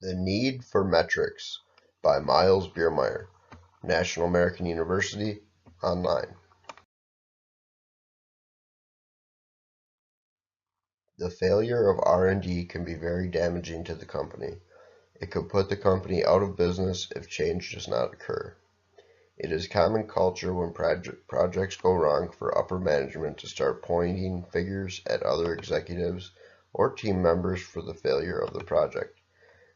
The Need for Metrics by Miles Biermeyer, National American University, online. The failure of R&D can be very damaging to the company. It could put the company out of business if change does not occur. It is common culture when projects go wrong for upper management to start pointing fingers at other executives or team members for the failure of the project.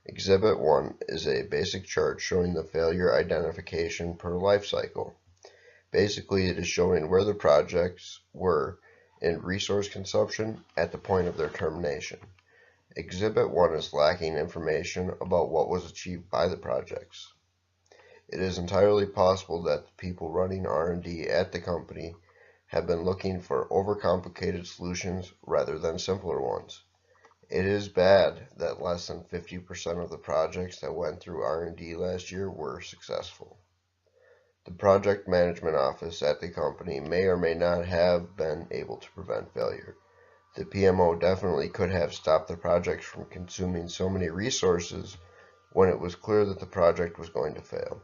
Exhibit 1 is a basic chart showing the failure identification per life cycle. Basically, it is showing where the projects were in resource consumption at the point of their termination. Exhibit 1 is lacking information about what was achieved by the projects. It is entirely possible that the people running R&D at the company have been looking for overcomplicated solutions rather than simpler ones. It is bad that less than 50% of the projects that went through R&D last year were successful. The project management office at the company may or may not have been able to prevent failure. The PMO definitely could have stopped the project from consuming so many resources when it was clear that the project was going to fail.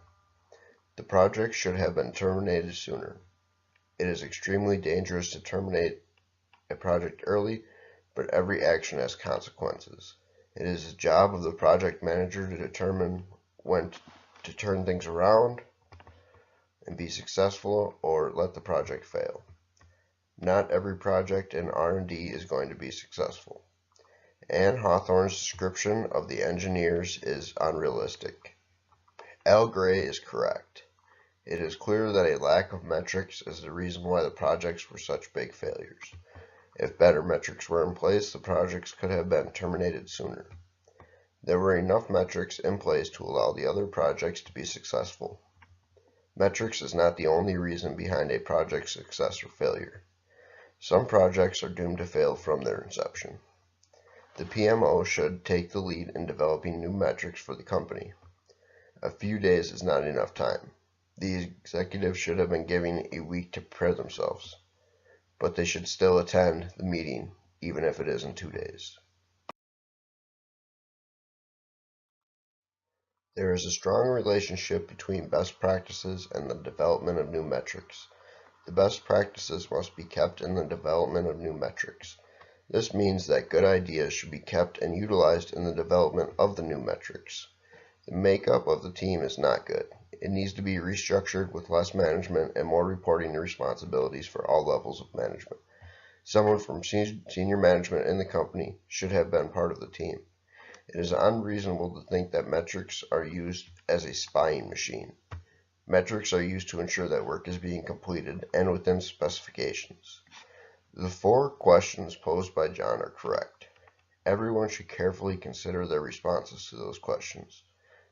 The project should have been terminated sooner. It is extremely dangerous to terminate a project early, but every action has consequences. It is the job of the project manager to determine when to turn things around and be successful or let the project fail. Not every project in R&D is going to be successful. Anne Hawthorne's description of the engineers is unrealistic. Al Gray is correct. It is clear that a lack of metrics is the reason why the projects were such big failures. If better metrics were in place, the projects could have been terminated sooner. There were enough metrics in place to allow the other projects to be successful. Metrics is not the only reason behind a project's success or failure. Some projects are doomed to fail from their inception. The PMO should take the lead in developing new metrics for the company. A few days is not enough time. The executives should have been given a week to prepare themselves, but they should still attend the meeting, even if it is in 2 days. There is a strong relationship between best practices and the development of new metrics. The best practices must be kept in the development of new metrics. This means that good ideas should be kept and utilized in the development of the new metrics. The makeup of the team is not good. It needs to be restructured with less management and more reporting responsibilities for all levels of management. Someone from senior management in the company should have been part of the team. It is unreasonable to think that metrics are used as a spying machine. Metrics are used to ensure that work is being completed and within specifications. The 4 questions posed by John are correct. Everyone should carefully consider their responses to those questions.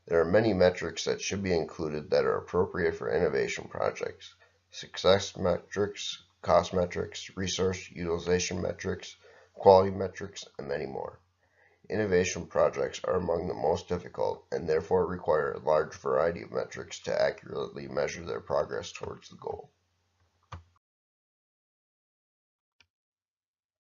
There are many metrics that should be included that are appropriate for innovation projects. Success metrics, cost metrics, resource utilization metrics, quality metrics, and many more. Innovation projects are among the most difficult and therefore require a large variety of metrics to accurately measure their progress towards the goal.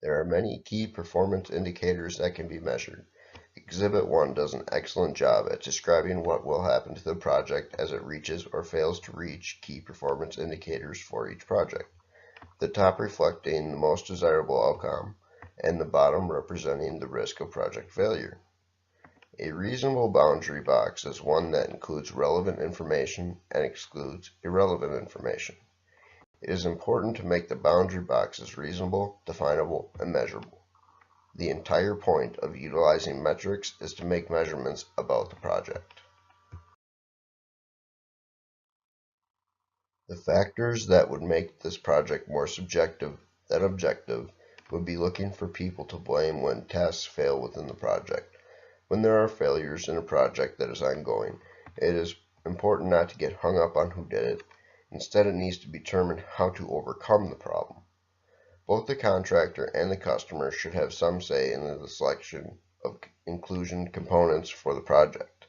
There are many key performance indicators that can be measured. Exhibit 1 does an excellent job at describing what will happen to the project as it reaches or fails to reach key performance indicators for each project, the top reflecting the most desirable outcome, and the bottom representing the risk of project failure. A reasonable boundary box is one that includes relevant information and excludes irrelevant information. It is important to make the boundary boxes reasonable, definable, and measurable. The entire point of utilizing metrics is to make measurements about the project. The factors that would make this project more subjective than objective would be looking for people to blame when tasks fail within the project. When there are failures in a project that is ongoing, it is important not to get hung up on who did it. Instead, it needs to be determined how to overcome the problem. Both the contractor and the customer should have some say in the selection of inclusion components for the project.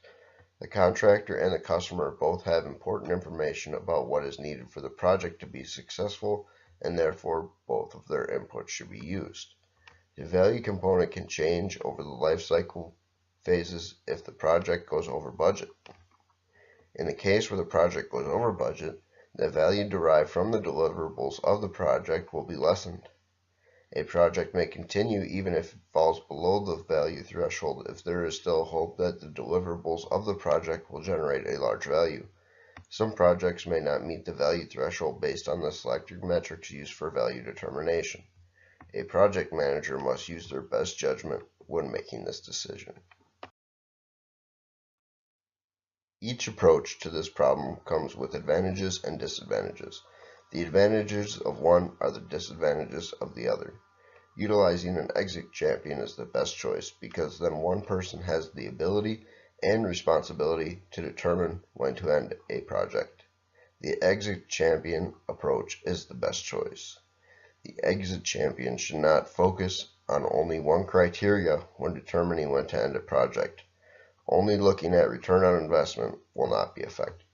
The contractor and the customer both have important information about what is needed for the project to be successful, and therefore both of their inputs should be used. The value component can change over the life cycle phases if the project goes over budget. In the case where the project goes over budget, the value derived from the deliverables of the project will be lessened. A project may continue even if it falls below the value threshold if there is still hope that the deliverables of the project will generate a large value. Some projects may not meet the value threshold based on the selected metrics used for value determination. A project manager must use their best judgment when making this decision. Each approach to this problem comes with advantages and disadvantages. The advantages of one are the disadvantages of the other. Utilizing an exit champion is the best choice because then one person has the ability and responsibility to determine when to end a project. The exit champion approach is the best choice. The exit champion should not focus on only one criteria when determining when to end a project. Only looking at return on investment will not be effective.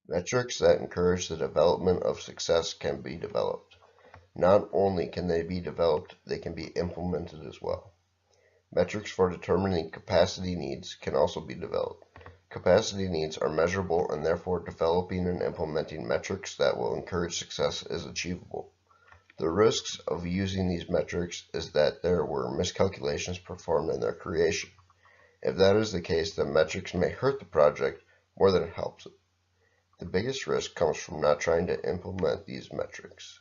Metrics that encourage the development of success can be developed. Not only can they be developed, they can be implemented as well. Metrics for determining capacity needs can also be developed. Capacity needs are measurable, and therefore developing and implementing metrics that will encourage success is achievable. The risks of using these metrics is that there were miscalculations performed in their creation. If that is the case, then metrics may hurt the project more than it helps it. The biggest risk comes from not trying to implement these metrics.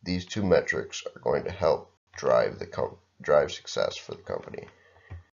These two metrics are going to help drive success for the company.